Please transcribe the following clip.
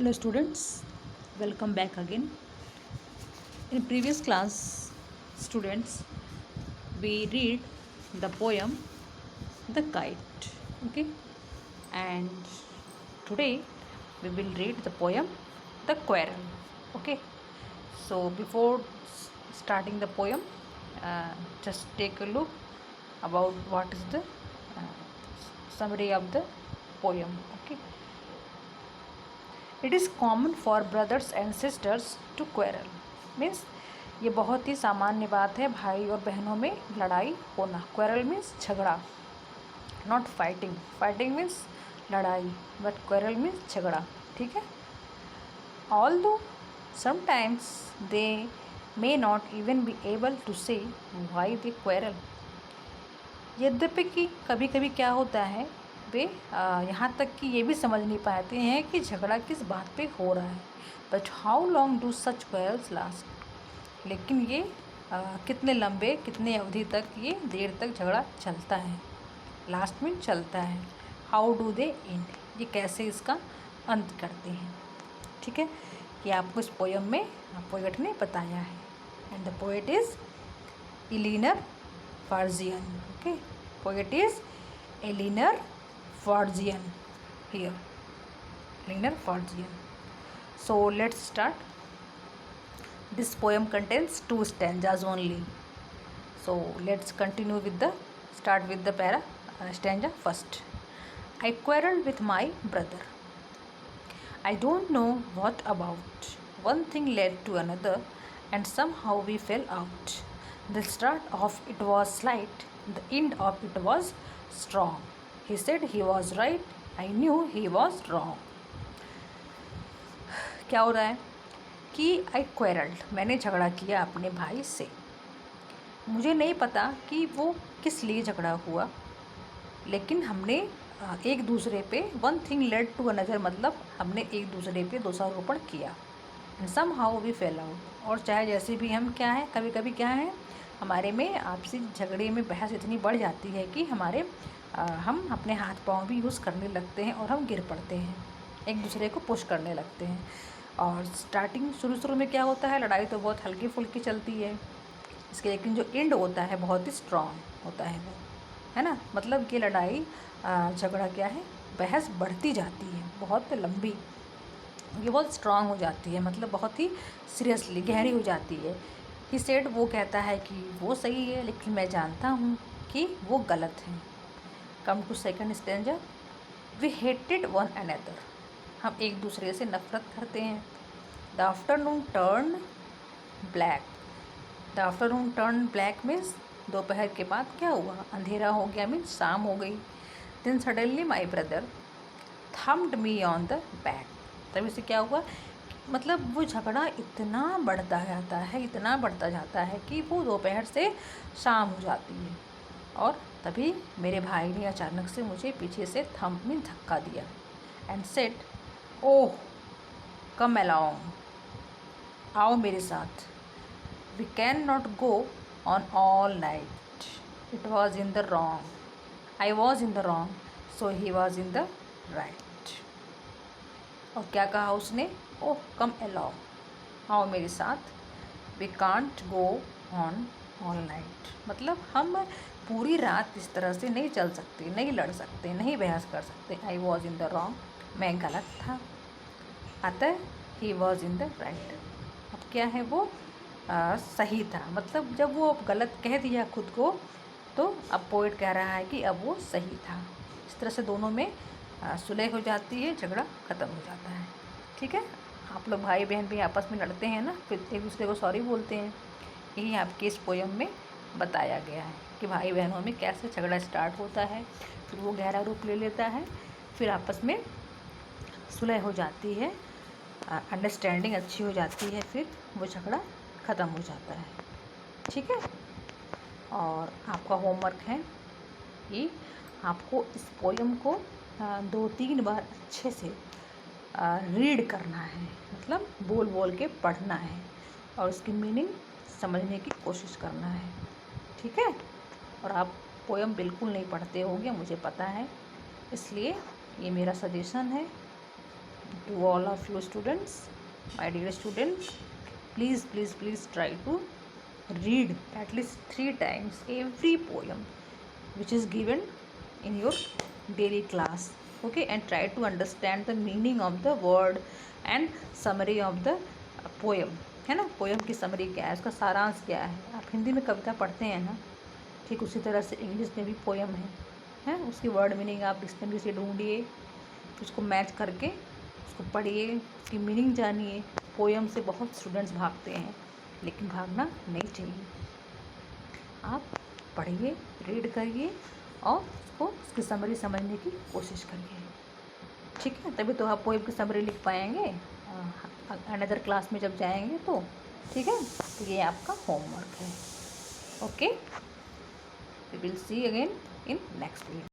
Hello students, welcome back again. In previous class, students, we read the poem The Kite, okay? And today we will read the poem The Quarrel, okay? So before starting the poem, just take a look about what is the summary of the poem, okay? It is common for brothers and sisters to quarrel means ये बहुत ही सामान्य बात है भाई और बहनों में लड़ाई होना। क्वेरल मीन्स झगड़ा, नॉट फाइटिंग। फाइटिंग मीन्स लड़ाई, बट क्वेरल मीन्स झगड़ा, ठीक है। Although sometimes they may not even be able to say why they quarrel. यद्यपि कि कभी कभी क्या होता है, वे यहाँ तक कि ये भी समझ नहीं पाते हैं कि झगड़ा किस बात पे हो रहा है। But how long do such quarrels last. लेकिन ये कितने लंबे, कितने अवधि तक ये देर तक झगड़ा चलता है। लास्ट में चलता है। हाउ डू दे एंड, ये कैसे इसका अंत करते हैं, ठीक है। ये आपको इस पोयम में पोएट ने बताया है। And the poet is Eleanor Farzian, okay. Poet is Elinor Farzian here. Elinor Farzian. So let's start. This poem contains 2 stanzas only. So let's continue with the start with the stanza first. I quarreled with my brother. I don't know what about. One thing led to another, and somehow we fell out. The start of it was slight, the end of it was strong. He said he was right, I knew he was wrong. क्या हो रहा है कि I quarreled, मैंने झगड़ा किया अपने भाई से। मुझे नहीं पता कि वो किस लिए झगड़ा हुआ, लेकिन हमने एक दूसरे पे one thing led to another, मतलब हमने एक दूसरे पे दोषारोपण किया। And somehow we fell out, और चाहे जैसे भी हम क्या है, कभी कभी क्या है, हमारे में आपसी झगड़े में बहस इतनी बढ़ जाती है कि हम अपने हाथ पांव भी यूज़ करने लगते हैं और हम गिर पड़ते हैं, एक दूसरे को पुश करने लगते हैं। और स्टार्टिंग शुरू में क्या होता है, लड़ाई तो बहुत हल्की फुल्की चलती है इसके, लेकिन जो एंड होता है बहुत ही स्ट्रॉन्ग होता है वो, है ना। मतलब कि लड़ाई झगड़ा क्या है, बहस बढ़ती जाती है, बहुत लंबी, ये बहुत स्ट्रॉन्ग हो जाती है, मतलब बहुत ही सीरियसली गहरी हो जाती है। ही सेड, वो कहता है कि वो सही है, लेकिन मैं जानता हूँ कि वो गलत है। Come to second stanza. We hated one another, हम एक दूसरे से नफरत करते हैं। The afternoon turn black. The afternoon turn black means दोपहर के बाद क्या हुआ, अंधेरा हो गया, मीन्स शाम हो गई। Then suddenly my brother thumped me on the back. तभी से क्या हुआ, मतलब वो झगड़ा इतना बढ़ता जाता है, इतना बढ़ता जाता है कि वो दोपहर से शाम हो जाती है। और तभी मेरे भाई ने अचानक से मुझे पीछे से थंब में धक्का दिया। And said, oh come along, आओ मेरे साथ। We can not go on all night, it was in the wrong, I was in the wrong, so he was in the right. और क्या कहा उसने, ओह कम अलाउ, आओ मेरे साथ। We can't go on all night, मतलब हम पूरी रात इस तरह से नहीं चल सकते, नहीं लड़ सकते, नहीं बहस कर सकते। आई वॉज इन द रॉन्ग, मैं गलत था, अतः ही वॉज इन द राइट, अब क्या है वो सही था। मतलब जब वो अब गलत कह दिया खुद को, तो अब पोएट कह रहा है कि अब वो सही था। इस तरह से दोनों में सुलह हो जाती है, झगड़ा ख़त्म हो जाता है, ठीक है। आप लोग भाई बहन भी आपस में लड़ते हैं ना, फिर एक दूसरे को सॉरी बोलते हैं। यही आपके इस पोयम में बताया गया है कि भाई बहनों में कैसे झगड़ा स्टार्ट होता है, फिर वो गहरा रूप ले लेता है, फिर आपस में सुलह हो जाती है, अंडरस्टैंडिंग अच्छी हो जाती है, फिर वो झगड़ा ख़त्म हो जाता है, ठीक है। और आपका होमवर्क है कि आपको इस पोयम को 2-3 बार अच्छे से रीड करना है, मतलब बोल बोल के पढ़ना है, और उसकी मीनिंग समझने की कोशिश करना है, ठीक है। और आप पोयम बिल्कुल नहीं पढ़ते होंगे, मुझे पता है, इसलिए ये मेरा सजेशन है, to all of you students, my dear students, please please please try to read at least 3 times every poem which is given in your daily class. Okay, and try to understand the meaning of the word and summary of the poem. है ना, poem की summary क्या है, उसका सारांश क्या है। आप हिंदी में कविता पढ़ते हैं ना, ठीक उसी तरह से इंग्लिश में भी पोएम है। उसकी वर्ड मीनिंग आप डिक्शनरी से ढूंढिए, उसको मैच करके उसको पढ़िए, उसकी मीनिंग जानिए। पोएम से बहुत स्टूडेंट्स भागते हैं, लेकिन भागना नहीं चाहिए। आप पढ़िए, रीड करिए और उसको उसकी समरी समझने की कोशिश करिए। ठीक है, तभी तो आप पोएम की समरी लिख पाएंगे अनदर क्लास में जब जाएंगे तो। ठीक है, तो ये आपका होमवर्क है। Okay, we will see again in next video.